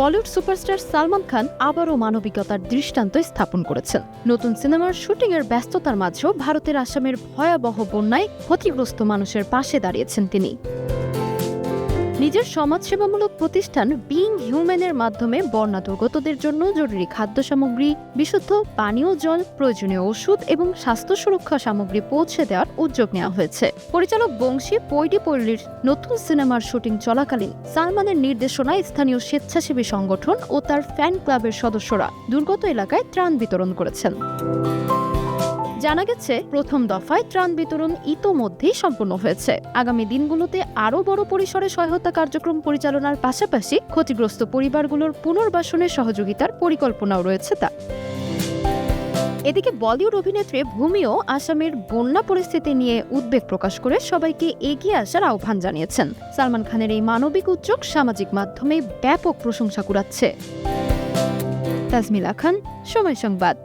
Bollywood superstar Salman Khan আবারও মানবিকতার দৃষ্টান্ত স্থাপন করেছেন। নতুন সিনেমার শুটিংয়ের ব্যস্ততার মাঝেও ভারতের আসামের ভয়াবহ বন্যায় ক্ষতিগ্রস্ত মানুষের পাশে দাঁড়িয়েছেন তিনি। নিজের সমাজসেবামূলক প্রতিষ্ঠান বিইং হিউম্যানের মাধ্যমে বন্যা দুর্গতদের জন্য জরুরি খাদ্য সামগ্রী, বিশুদ্ধ পানীয় জল, প্রয়োজনীয় ওষুধ এবং স্বাস্থ্য সুরক্ষা সামগ্রী পৌঁছে দেওয়ার উদ্যোগ নেওয়া হয়েছে। পরিচালক বংশী পৈডিপল্লির নতুন সিনেমার শুটিং চলাকালীন সালমানের নির্দেশনায় স্থানীয় স্বেচ্ছাসেবী সংগঠন ও তার ফ্যান ক্লাবের সদস্যরা দুর্গত এলাকায় ত্রাণ বিতরণ করেছেন। জানা গেছে, প্রথম দফায় ত্রাণ বিতরণ ইতোমধ্যেই সম্পন্ন হয়েছে। আগামী দিনগুলোতে আরও বড় পরিসরে সহায়তা কার্যক্রম পরিচালনার পাশাপাশি ক্ষতিগ্রস্ত পরিবারগুলোর পুনর্বাসনের সহযোগিতার পরিকল্পনাও রয়েছে তার। এদিকে বলিউড অভিনেত্রী ভূমিও আসামের বন্যা পরিস্থিতি নিয়ে উদ্বেগ প্রকাশ করে সবাইকে এগিয়ে আসার আহ্বান জানিয়েছেন। সালমান খানের এই মানবিক উদ্যোগ সামাজিক মাধ্যমে ব্যাপক প্রশংসা কুড়াচ্ছে। তাজমিলা খান, সময় সংবাদ।